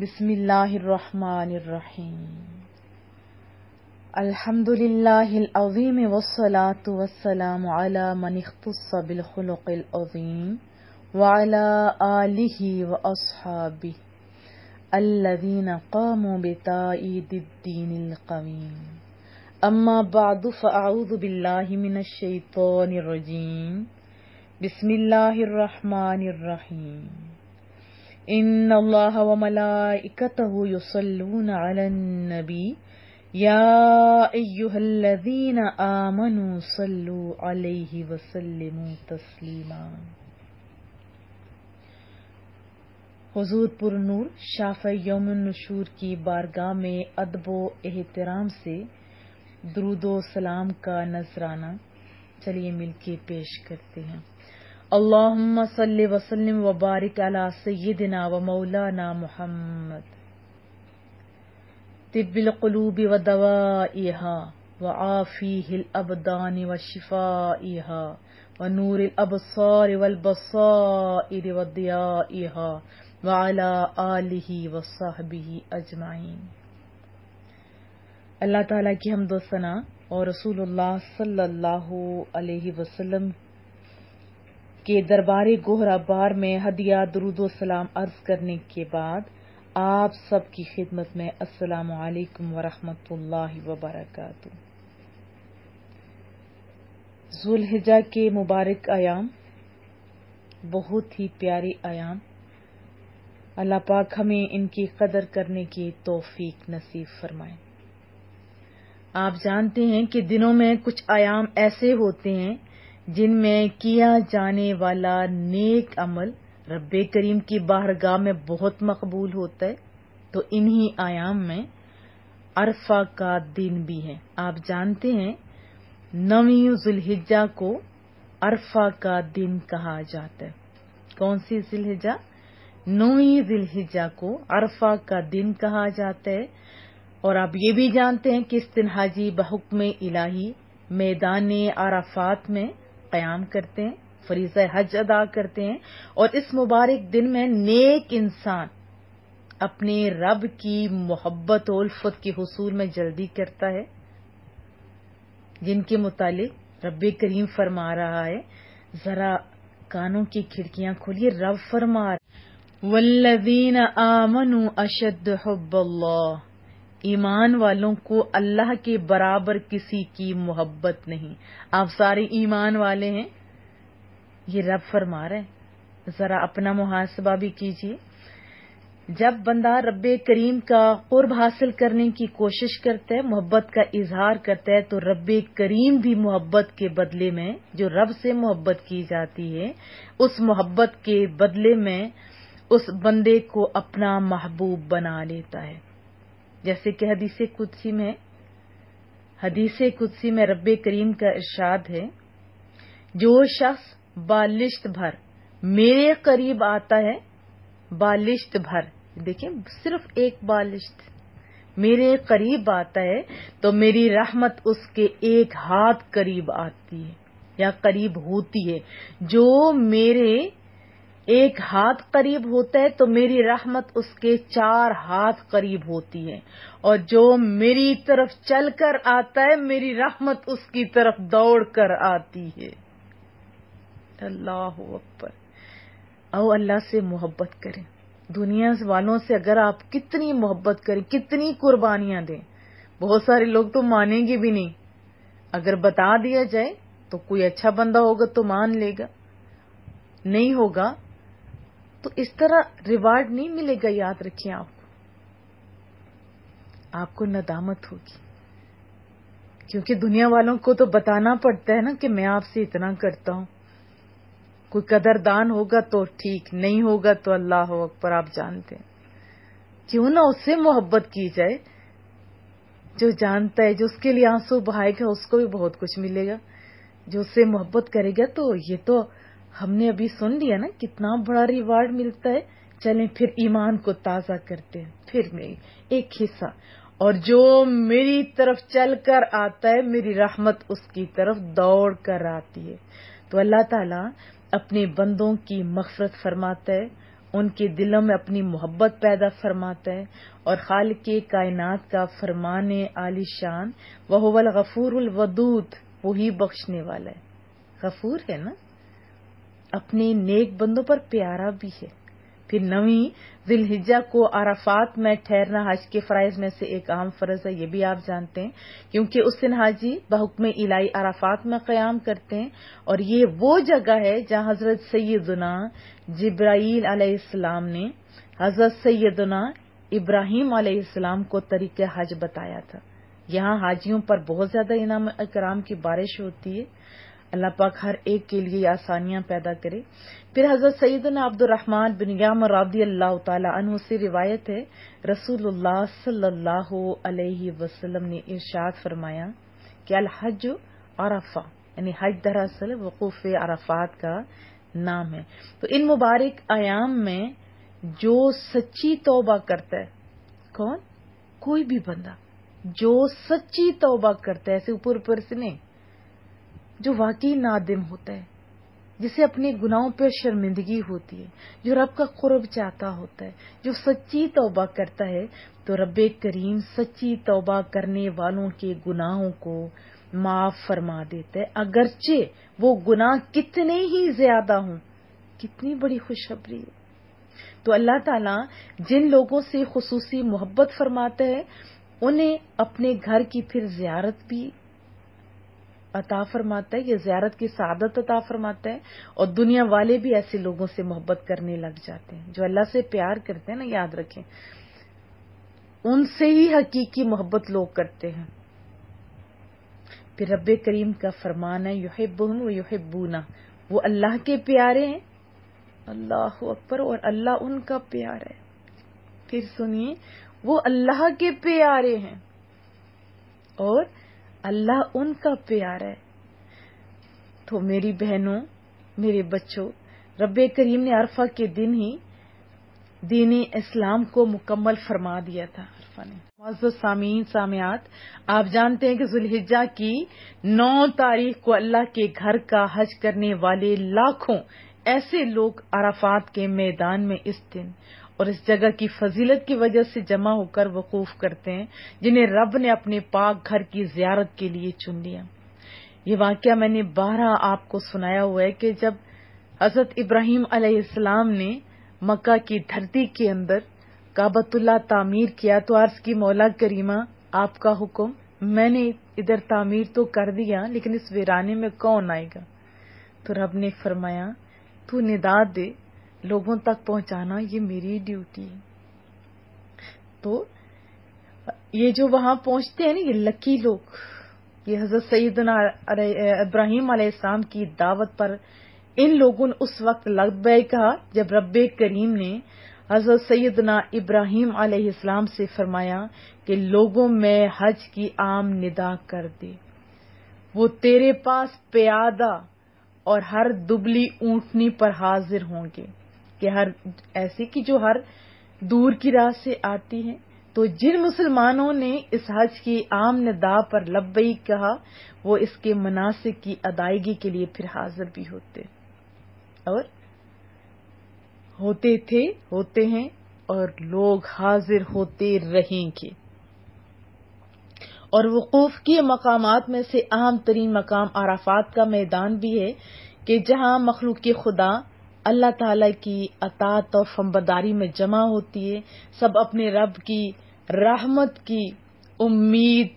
بسم اللہ الرحمن الرحیم الحمد للہ العظیم والصلاة والسلام علی من اختص بالخلق العظیم وعلی آلہ واصحابہ الذین قاموا بتائید الدین القویم اما بعد فاعوذ باللہ من الشیطان الرجیم بسم اللہ الرحمن الرحیم ان اللہ وملائکتہ یصلون علی النبی یا ایہا الذین آمنوا صلوا علیہ وسلموا تسلیما۔ حضور پر نور شافع یوم النشور کی بارگاہ میں ادب و احترام سے درود و سلام کا نذرانہ چلیے مل کے پیش کرتے ہیں۔ اللہم صلی وسلم وبارک علی سیدنا و مولانا محمد طب القلوب و دوائها وعافیہ الابدان و شفائها و نور الابصار والبصائر و ضیائها وعلی آلہ و صحبہ اجمعین۔ اللہ تعالیٰ کی حمد و ثنا اور رسول اللہ صلی اللہ علیہ وسلم کے دربار گہرا بار میں ہدیہ درود و سلام عرض کرنے کے بعد آپ سب کی خدمت میں السلام علیکم ورحمۃ اللہ وبرکاتہ۔ ذوالحجہ کے مبارک ایام بہت ہی پیارے ایام، اللہ پاک ہمیں ان کی قدر کرنے کی توفیق نصیب فرمائے۔ آپ جانتے ہیں کہ دنوں میں کچھ ایام ایسے ہوتے ہیں جن میں کیا جانے والا نیک عمل رب کریم کی بارگاہ میں بہت مقبول ہوتا ہے، تو انہی ایام میں عرفہ کا دن بھی ہے۔ آپ جانتے ہیں 9 ذوالحجہ کو عرفہ کا دن کہا جاتا ہے۔ کون سی ذوالحجہ؟ 9 ذوالحجہ کو عرفہ کا دن کہا جاتا ہے۔ اور آپ یہ بھی جانتے ہیں کہ اس دن حاجی بحکم الہی میدان عرفات میں قیام کرتے ہیں، فریضہ حج ادا کرتے ہیں، اور اس مبارک دن میں نیک انسان اپنے رب کی محبت و الفت کے حصول میں جلدی کرتا ہے، جن کے متعلق رب کریم فرما رہا ہے، ذرا کانوں کی کھڑکیاں کھولیے، رب فرما رہا ہے والذین آمنوا اشد حب اللہ، ایمان والوں کو اللہ کے برابر کسی کی محبت نہیں۔ آپ سارے ایمان والے ہیں، یہ رب فرما رہے ہیں۔ ذرا اپنا محاسبہ بھی کیجیے۔ جب بندہ رب کریم کا قرب حاصل کرنے کی کوشش کرتا ہے، محبت کا اظہار کرتا ہے، تو رب کریم بھی محبت کے بدلے میں، جو رب سے محبت کی جاتی ہے، اس محبت کے بدلے میں اس بندے کو اپنا محبوب بنا لیتا ہے۔ جیسے کہ حدیث قدسی میں رب کریم کا ارشاد ہے، جو شخص بالشت بھر میرے قریب آتا ہے، بالشت بھر، دیکھیں صرف ایک بالشت میرے قریب آتا ہے تو میری رحمت اس کے ایک ہاتھ قریب آتی ہے یا قریب ہوتی ہے۔ جو میرے ایک ہاتھ قریب ہوتا ہے تو میری رحمت اس کے 4 ہاتھ قریب ہوتی ہے، اور جو میری طرف چل کر آتا ہے میری رحمت اس کی طرف دوڑ کر آتی ہے۔ اللہ اکبر۔ او اللہ سے محبت کریں۔ دنیا والوں سے اگر آپ کتنی محبت کریں، کتنی قربانیاں دیں، بہت سارے لوگ تو مانیں گے بھی نہیں۔ اگر بتا دیا جائے تو کوئی اچھا بندہ ہوگا تو مان لے گا، نہیں ہوگا تو اس طرح ریوارڈ نہیں ملے گا۔ یاد رکھیں، آپ کو ندامت ہوگی، کیونکہ دنیا والوں کو تو بتانا پڑتا ہے نا کہ میں آپ سے اتنا کرتا ہوں۔ کوئی قدردان ہوگا تو ٹھیک، نہیں ہوگا تو اللہ اکبر۔ آپ جانتے ہیں، کیوں نہ اس سے محبت کی جائے جو جانتا ہے، جو اس کے لیے آنسو بہائے گا اس کو بھی بہت کچھ ملے گا۔ جو اس سے محبت کرے گا تو یہ تو ہم نے ابھی سن لیا نا کتنا بڑا ریوارڈ ملتا ہے۔ چلیں پھر ایمان کو تازہ کرتے ہیں، پھر میں ایک حصہ، اور جو میری طرف چل کر آتا ہے میری رحمت اس کی طرف دوڑ کر آتی ہے۔ تو اللہ تعالیٰ اپنے بندوں کی مغفرت فرماتا ہے ان کے دلوں میں اپنی محبت پیدا فرماتا ہے، اور خالق کائنات کا فرمان عالی شان وہو الغفور الودود، وہی بخشنے والا ہے، غفور ہے نا، اپنے نیک بندوں پر پیارا بھی ہے۔ پھر 9 ذی الحجہ کو عرفات میں ٹھہرنا حج کے فرائض میں سے ایک اہم فرض ہے، یہ بھی آپ جانتے ہیں، کیونکہ اس دن حاجی بحکم الہی عرفات میں قیام کرتے ہیں، اور یہ وہ جگہ ہے جہاں حضرت سیدنا جبرائیل علیہ السلام نے حضرت سیدنا ابراہیم علیہ السلام کو طریق حج بتایا تھا۔ یہاں حاجیوں پر بہت زیادہ انعام اکرام کی بارش ہوتی ہے، اللہ پاک ہر ایک کے لیے آسانیاں پیدا کرے۔ پھر حضرت سیدنا عبد الرحمن بن یعمر رضی اللہ تعالی عنہ سے روایت ہے، رسول اللہ صلی اللہ علیہ وسلم نے ارشاد فرمایا کہ الحج عرفہ، یعنی حج دراصل وقوف عرفات کا نام ہے۔ تو ان مبارک ایام میں جو سچی توبہ کرتا ہے، کون؟ کوئی بھی بندہ جو سچی توبہ کرتا ہے، ایسے اوپر سے نہیں، جو واقعی نادم ہوتا ہے، جسے اپنے گناہوں پر شرمندگی ہوتی ہے، جو رب کا قرب چاہتا ہوتا ہے، جو سچی توبہ کرتا ہے، تو رب کریم سچی توبہ کرنے والوں کے گناہوں کو معاف فرما دیتا ہے، اگرچہ وہ گناہ کتنے ہی زیادہ ہوں۔ کتنی بڑی خوشخبری ہے۔ تو اللہ تعالیٰ جن لوگوں سے خصوصی محبت فرماتا ہے انہیں اپنے گھر کی پھر زیارت بھی عطا فرماتا ہے، یہ زیارت کی سعادت عطا فرماتا ہے، اور دنیا والے بھی ایسے لوگوں سے محبت کرنے لگ جاتے ہیں جو اللہ سے پیار کرتے ہیں نا، یاد رکھیں ان سے ہی حقیقی محبت لوگ کرتے ہیں۔ پھر رب کریم کا فرمان ہے یحبہم و یحبونہ، وہ اللہ کے پیارے ہیں، اللہ اکبر، اور اللہ ان کا پیارا ہے۔ پھر سنیے، وہ اللہ کے پیارے ہیں اور اللہ ان کا پیارا ہے۔ تو میری بہنوں، میرے بچوں، رب کریم نے عرفہ کے دن ہی دین اسلام کو مکمل فرما دیا تھا۔ عرفہ نے، معزز سامعین سامعات، آپ جانتے ہیں کہ ذی الحجہ کی 9 تاریخ کو اللہ کے گھر کا حج کرنے والے لاکھوں ایسے لوگ عرفات کے میدان میں اس دن اور اس جگہ کی فضیلت کی وجہ سے جمع ہو کر وقوف کرتے ہیں، جنہیں رب نے اپنے پاک گھر کی زیارت کے لیے چن لیا۔ یہ واقعہ میں نے 12 آپ کو سنایا ہوا ہے کہ جب حضرت ابراہیم علیہ السلام نے مکہ کی دھرتی کے اندر کعبۃ اللہ تعمیر کیا تو عرض کی مولا کریمہ آپ کا حکم، میں نے ادھر تعمیر تو کر دیا لیکن اس ویرانے میں کون آئے گا؟ تو رب نے فرمایا تو ندا دے، لوگوں تک پہنچانا یہ میری ڈیوٹی ہے۔ تو یہ جو وہاں پہنچتے ہیں نا، یہ لکی لوگ، یہ حضرت سیدنا ابراہیم علیہ السلام کی دعوت پر ان لوگوں نے اس وقت لبیک کہا جب رب کریم نے حضرت سیدنا ابراہیم علیہ السلام سے فرمایا کہ لوگوں میں حج کی عام ندا کر دے، وہ تیرے پاس پیادہ اور ہر دبلی اونٹنی پر حاضر ہوں گے، کہ ہر ایسی کہ جو ہر دور کی راہ سے آتی ہیں۔ تو جن مسلمانوں نے اس حج کی عام ندا پر لبیک کہا وہ اس کے مناسک کی ادائیگی کے لیے پھر حاضر بھی ہوتے اور ہوتے تھے، ہوتے ہیں اور لوگ حاضر ہوتے رہیں گے۔ اور وقوف کی مقامات میں سے اہم ترین مقام عرفات کا میدان بھی ہے کہ جہاں مخلوق خدا اللہ تعالی کی اطاعت اور فرمانبرداری میں جمع ہوتی ہے، سب اپنے رب کی رحمت کی امید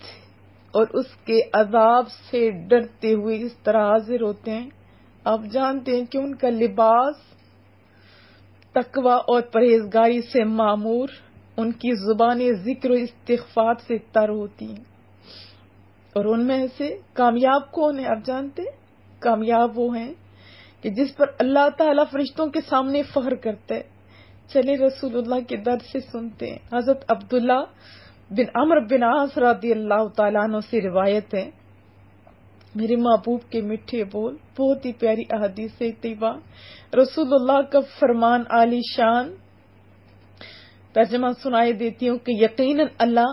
اور اس کے عذاب سے ڈرتے ہوئے اس طرح حاضر ہوتے ہیں۔ آپ جانتے ہیں کہ ان کا لباس تقوی اور پرہیزگاری سے معمور، ان کی زبانیں ذکر و استغفار سے تر ہوتی ہیں، اور ان میں سے کامیاب کون ہے؟ آپ جانتے ہیں کامیاب وہ ہیں کہ جس پر اللہ تعالیٰ فرشتوں کے سامنے فخر کرتا ہے۔ چلے رسول اللہ کے در سے سنتے ہیں۔ حضرت عبداللہ بن عمرو بن عاص رضی اللہ تعالیٰ عنہ سے روایت ہے، میرے محبوب کے میٹھے بول، بہت ہی پیاری احادیث طیبہ، رسول اللہ کا فرمان عالی شان، ترجمہ سنائے دیتی ہوں کہ یقیناً اللہ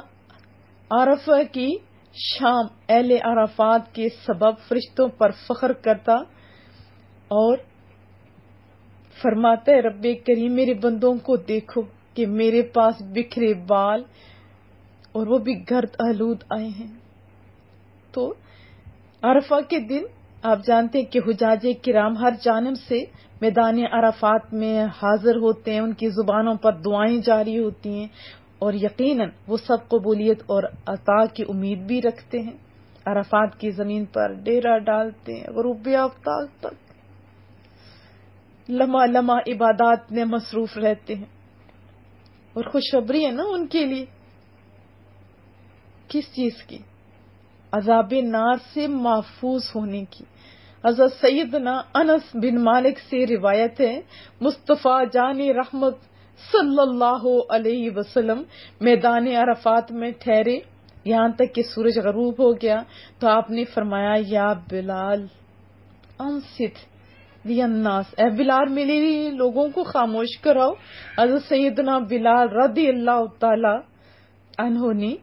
عرفہ کی شام اہل عرفات کے سبب فرشتوں پر فخر کرتا اور فرماتا ہے رب کریم میرے بندوں کو دیکھو کہ میرے پاس بکھرے بال اور وہ بھی گرد آلود آئے ہیں. تو عرفہ کے دن آپ جانتے ہیں کہ حجاج کرام ہر جانب سے میدان عرفات میں حاضر ہوتے ہیں، ان کی زبانوں پر دعائیں جاری ہوتی ہیں اور یقیناً وہ سب قبولیت اور عطا کی امید بھی رکھتے ہیں. عرفات کی زمین پر ڈیرا ڈالتے ہیں، غروب آفتاب تک لمحہ لمحہ عبادات میں مصروف رہتے ہیں. اور خوشخبری ہے نا ان کے لیے، کس چیز کی؟ عذاب نار سے محفوظ ہونے کی. حضرت سیدنا انس بن مالک سے روایت ہے، مصطفیٰ جان رحمت صلی اللہ علیہ وسلم میدان عرفات میں ٹھہرے یہاں تک کہ سورج غروب ہو گیا تو آپ نے فرمایا یا بلال انصت لی الناس، اے بلال میرے لیے لوگوں کو خاموش کراؤ. حضرت سیدنا بلال رضی اللہ تعالی عنہ نے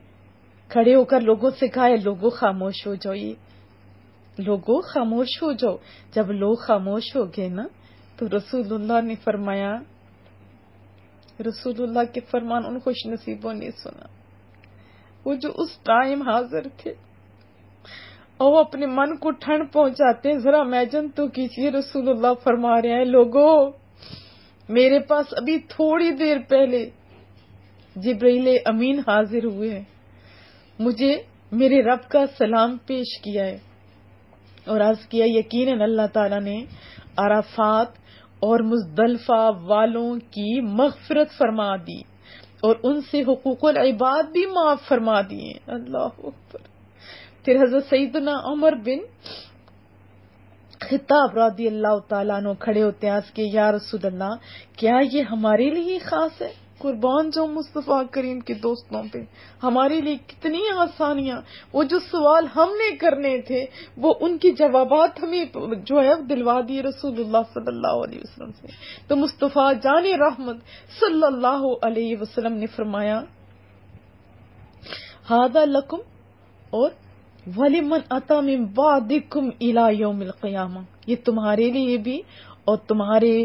کھڑے ہو کر لوگوں سے کہا ہے لوگوں خاموش ہو جائیے، لوگوں خاموش ہو جاؤ. جب لوگ خاموش ہو گئے نا تو رسول اللہ نے فرمایا، رسول اللہ کے فرمان ان خوش نصیبوں نے سنا وہ جو اس ٹائم حاضر تھے اور وہ اپنے من کو ٹھنڈ پہنچاتے ہیں. ذرا امیجن تو کیجیے، رسول اللہ فرما رہے ہیں لوگوں میرے پاس ابھی تھوڑی دیر پہلے جبرائیل امین حاضر ہوئے ہیں، مجھے میرے رب کا سلام پیش کیا ہے اور عرض کیا یقیناً اللہ تعالیٰ نے عرفات اور مزدلفہ والوں کی مغفرت فرما دی اور ان سے حقوق العباد بھی معاف فرما دیے. اللہ اکبر. پھر حضرت سیدنا عمر بن خطاب رضی اللہ تعالیٰ عنہ کھڑے ہوتے ہیں کہ یا رسول اللہ کیا یہ ہمارے لیے خاص ہے؟ قربان جو مصطفیٰ کریم کے دوستوں پہ، ہمارے لیے کتنی آسانیاں. وہ جو سوال ہم نے کرنے تھے وہ ان کے جوابات ہمیں جو ہے دلوا دیے رسول اللہ صلی اللہ علیہ وسلم سے. تو مصطفیٰ جان رحمت صلی اللہ علیہ وسلم نے فرمایا ھذا لکم اور وَلِمَنْ أَتَى مِنْ بَعْدِكُمْ إِلَى يَوْمِ الْقِيَامَةِ، یہ تمہارے لیے بھی اور تمہارے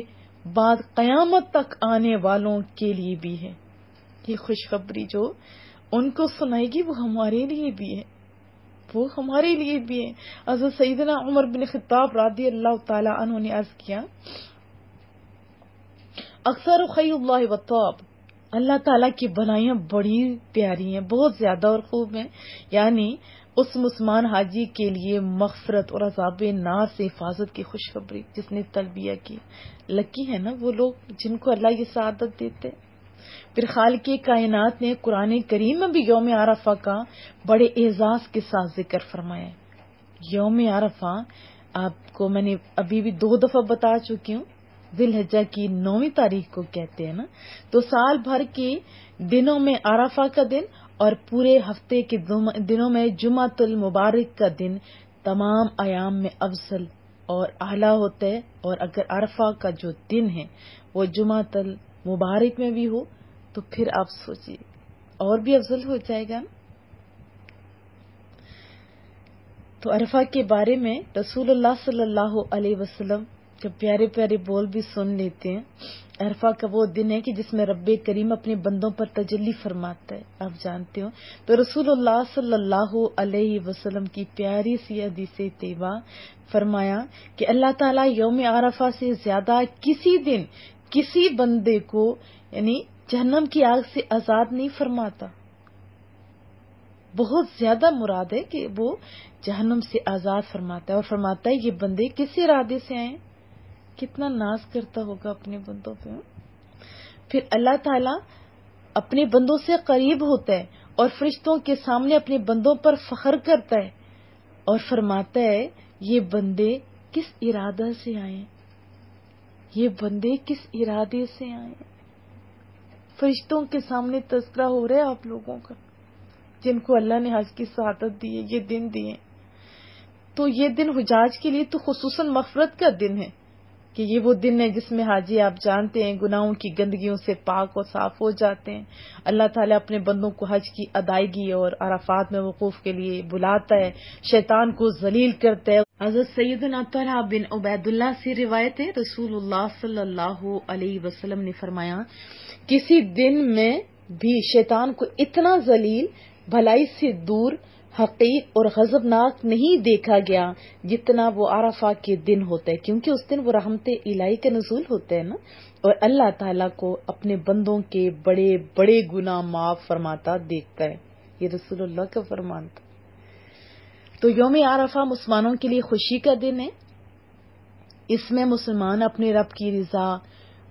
بعد قیامت تک آنے والوں کے لیے بھی ہے. یہ خوشخبری جو ان کو سنائے گی وہ ہمارے لیے بھی ہے، وہ ہمارے لیے بھی ہے. حضرت سیدنا عمر بن خطاب رضی اللہ تعالی عنہ نے عرض کیا اکثر خیر اللہ وطاب، اللہ تعالیٰ کی بنائیاں بڑی پیاری ہیں، بہت زیادہ اور خوب ہیں. یعنی اس مسلمان حاجی کے لیے مغفرت اور عذاب نار سے حفاظت کی خوشخبری جس نے تلبیہ کی. لکی ہے نا وہ لوگ جن کو اللہ یہ سعادت دیتے. پھر خالق کائنات نے قرآن کریم میں بھی یوم عرفہ کا بڑے اعزاز کے ساتھ ذکر فرمایا ہے. یوم عرفہ آپ کو میں نے ابھی بھی 2 دفعہ بتا چکی ہوں، ذی الحجہ کی 9ویں تاریخ کو کہتے ہیں نا. تو سال بھر کے دنوں میں عرفہ کا دن اور پورے ہفتے کے دنوں میں جمعۃ المبارک کا دن تمام ایام میں افضل اور اعلیٰ ہوتا ہے. اور اگر عرفہ کا جو دن ہے وہ جمعۃ المبارک میں بھی ہو تو پھر آپ سوچیے اور بھی افضل ہو جائے گا. تو عرفہ کے بارے میں رسول اللہ صلی اللہ علیہ وسلم جب پیارے پیارے بول بھی سن لیتے ہیں. عرفہ کا وہ دن ہے کہ جس میں رب کریم اپنے بندوں پر تجلی فرماتا ہے، آپ جانتے ہو. تو رسول اللہ صلی اللہ علیہ وسلم کی پیاری سی حدیث طیبہ فرمایا کہ اللہ تعالیٰ یوم عرفہ سے زیادہ کسی دن کسی بندے کو یعنی جہنم کی آگ سے آزاد نہیں فرماتا. بہت زیادہ مراد ہے کہ وہ جہنم سے آزاد فرماتا ہے اور فرماتا ہے یہ بندے کس ارادے سے آئے، کتنا ناز کرتا ہوگا اپنے بندوں پہ. پھر اللہ تعالیٰ اپنے بندوں سے قریب ہوتا ہے اور فرشتوں کے سامنے اپنے بندوں پر فخر کرتا ہے اور فرماتا ہے یہ بندے کس ارادہ سے آئے، یہ بندے کس ارادے سے آئے. فرشتوں کے سامنے تذکرہ ہو رہا ہے آپ لوگوں کا جن کو اللہ نے حج کی سعادت دی ہے، یہ دن دیے. تو یہ دن حجاج کے لیے تو خصوصاً مغفرت کا دن ہے کہ یہ وہ دن ہے جس میں حاجی آپ جانتے ہیں گناہوں کی گندگیوں سے پاک اور صاف ہو جاتے ہیں. اللہ تعالیٰ اپنے بندوں کو حج کی ادائیگی اور عرفات میں وقوف کے لیے بلاتا ہے، شیطان کو ذلیل کرتا ہے. حضرت سیدنا طلحہ بن عبیداللہ سے روایت ہے، رسول اللہ صلی اللہ علیہ وسلم نے فرمایا، کسی دن میں بھی شیطان کو اتنا ذلیل، بھلائی سے دور، حقیر اور غضبناک نہیں دیکھا گیا جتنا وہ عرفہ کے دن ہوتا ہے، کیونکہ اس دن وہ رحمت الہی کا نزول ہوتا ہے نا، اور اللہ تعالیٰ کو اپنے بندوں کے بڑے بڑے گناہ معاف فرماتا دیکھتا ہے۔ یہ رسول اللہ کا فرمان تھا۔ تو یوم عرفہ مسلمانوں کے لیے خوشی کا دن ہے۔ اس میں مسلمان اپنے رب کی رضا،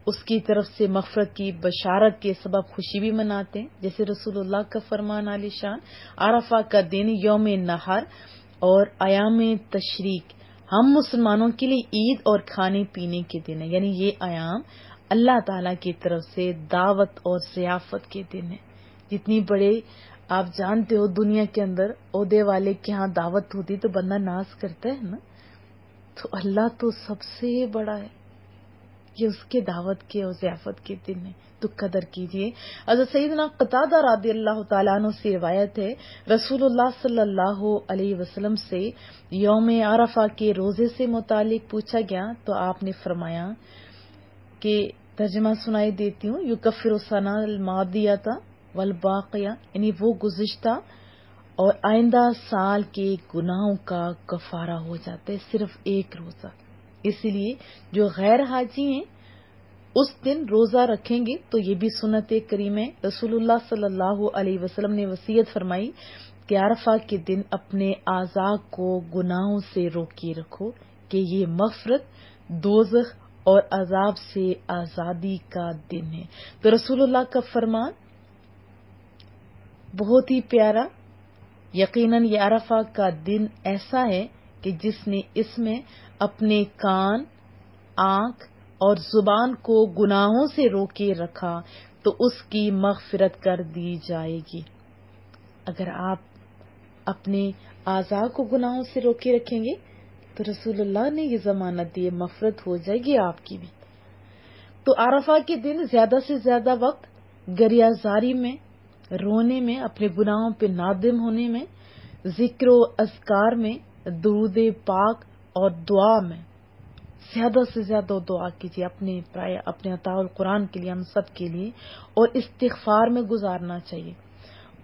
اس کی طرف سے مغفرت کی بشارت کے سبب خوشی بھی مناتے ہیں، جیسے رسول اللہ کا فرمان عالی شان، عرفہ کا دن یوم نحر اور ایام تشریق ہم مسلمانوں کے لیے عید اور کھانے پینے کے دن ہے، یعنی یہ ایام اللہ تعالی کی طرف سے دعوت اور ضیافت کے دن ہے۔ جتنی بڑے آپ جانتے ہو دنیا کے اندر عہدے والے کے ہاں دعوت ہوتی تو بندہ ناز کرتا ہے نا، تو اللہ تو سب سے بڑا ہے، یہ اس کے دعوت کے اور ضیافت کے دن ہے، تو قدر کیجئے۔ حضرت سیدنا قتادہ رضی اللہ تعالیٰ عنہ سے روایت ہے، رسول اللہ صلی اللہ علیہ وسلم سے یوم عرفہ کے روزے سے متعلق پوچھا گیا تو آپ نے فرمایا کہ ترجمہ سنائی دیتی ہوں، یکفر السنہ الماضیۃ والباقیہ، یعنی وہ گزشتہ اور آئندہ سال کے گناہوں کا کفارہ ہو جاتا ہے صرف ایک روزہ۔ اسی لیے جو غیر حاجی ہیں اس دن روزہ رکھیں گے تو یہ بھی سنت کریم ہے۔ رسول اللہ صلی اللہ علیہ وسلم نے وصیت فرمائی کہ عرفہ کے دن اپنے اعضاء کو گناہوں سے روکے رکھو کہ یہ مغفرت، دوزخ اور عذاب سے آزادی کا دن ہے۔ تو رسول اللہ کا فرمان بہت ہی پیارا، یقیناً یہ عرفہ کا دن ایسا ہے کہ جس نے اس میں اپنے کان، آنکھ اور زبان کو گناہوں سے روکے رکھا تو اس کی مغفرت کر دی جائے گی۔ اگر آپ اپنے اعضاء کو گناہوں سے روکے رکھیں گے تو رسول اللہ نے یہ ضمانت دی، مغفرت ہو جائے گی آپ کی بھی۔ تو عرفہ کے دن زیادہ سے زیادہ وقت گریہ زاری میں، رونے میں، اپنے گناہوں پہ نادم ہونے میں، ذکر و اذکار میں، درود پاک اور دعا میں زیادہ سے زیادہ دعا کیجیے اپنے عطاء القرآن کے لیے، ہم سب کے لیے، اور استغفار میں گزارنا چاہیے،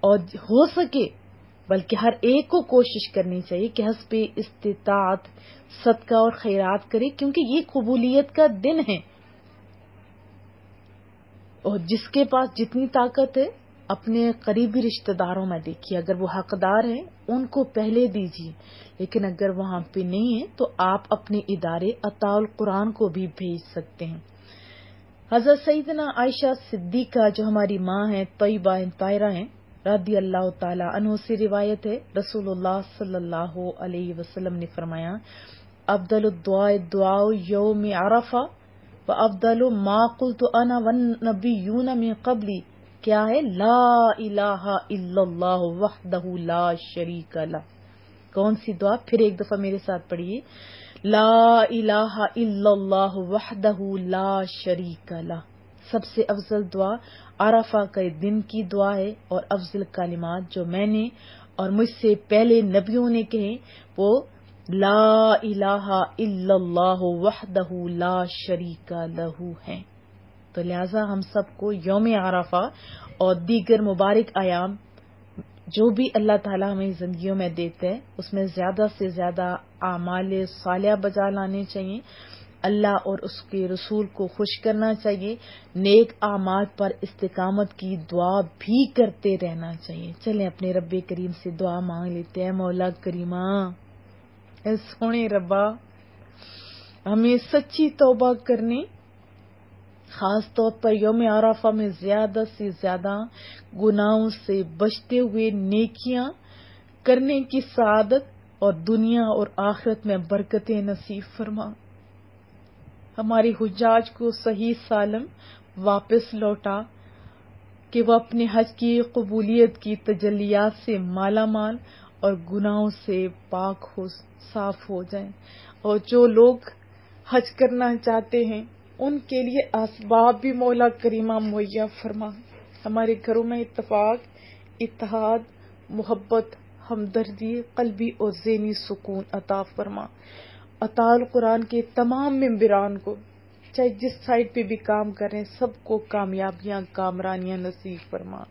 اور ہو سکے بلکہ ہر ایک کو کوشش کرنی چاہیے کہ حسب استطاعت صدقہ اور خیرات کرے، کیونکہ یہ قبولیت کا دن ہے، اور جس کے پاس جتنی طاقت ہے اپنے قریبی رشتہ داروں میں دیکھیے، اگر وہ حقدار ہیں ان کو پہلے دیجیے، لیکن اگر وہاں پہ نہیں ہے تو آپ اپنے ادارے عطاء القرآن کو بھی بھیج سکتے ہیں۔ حضرت سیدنا عائشہ صدیقہ جو ہماری ماں ہیں، طیبہ طاہرہ ہیں، رضی اللہ تعالی عنہ سے روایت ہے، رسول اللہ صلی اللہ علیہ وسلم نے فرمایا، افضل الدعاء دعاء یوم عرفہ وافضل ما قلت انا والنبیون من قبلی، کیا ہے؟ لا الہ الا اللہ وحدہ لا شریک لہ۔ کون سی دعا؟ پھر ایک دفعہ میرے ساتھ پڑھیے، لا الہ الا اللہ وحدہ لا شریک لہ۔ سب سے افضل دعا عرفہ کے دن کی دعا ہے، اور افضل کلمات جو میں نے اور مجھ سے پہلے نبیوں نے کہے وہ لا الہ الا اللہ وحدہ لا شریک لہ ہیں۔ تو لہٰذا ہم سب کو یوم عرفہ اور دیگر مبارک ایام جو بھی اللہ تعالیٰ ہمیں زندگیوں میں دیتے ہیں اس میں زیادہ سے زیادہ اعمال صالحہ بجا لانے چاہیے، اللہ اور اس کے رسول کو خوش کرنا چاہیے، نیک اعمال پر استقامت کی دعا بھی کرتے رہنا چاہیے۔ چلیں اپنے رب کریم سے دعا مانگ لیتے ہیں۔ مولا کریمہ، اے سونے ربا، ہمیں سچی توبہ کرنے، خاص طور پر یوم عرفہ میں زیادہ سے زیادہ گناہوں سے بچتے ہوئے نیکیاں کرنے کی سعادت اور دنیا اور آخرت میں برکتیں نصیب فرما۔ ہماری حجاج کو صحیح سالم واپس لوٹا کہ وہ اپنے حج کی قبولیت کی تجلیات سے مالا مال اور گناہوں سے پاک ہو، صاف ہو جائیں، اور جو لوگ حج کرنا چاہتے ہیں ان کے لیے اسباب بھی مولا کریمہ مہیا فرما۔ ہمارے گھروں میں اتفاق، اتحاد، محبت، ہمدردی قلبی اور ذہنی سکون عطا فرما. اطال قرآن کے تمام ممبران کو چاہے جس سائٹ پہ بھی کام کریں سب کو کامیابیاں کامرانیاں نصیب فرما.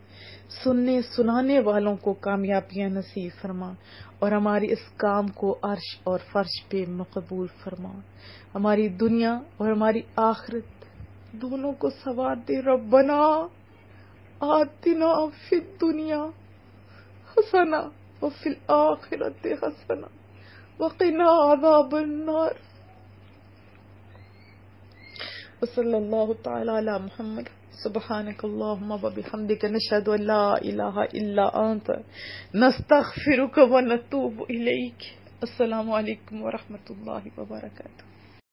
سننے سنانے والوں کو کامیابیاں نصیب فرما اور ہماری اس کام کو عرش اور فرش پہ مقبول فرما. ہماری دنیا اور ہماری آخرت دونوں کو سنوار دے. ربنا آتنا فی الدنیا حسنہ وفی الآخرۃ حسنہ وقنا عذاب النار. وصلی اللہ تعالی علی محمد. سبحانک اللہم وبحمدک نشہد ان لا الہ الا انت نستغفرک ونتوب الیک. السلام علیکم ورحمۃ اللہ وبرکاتہ.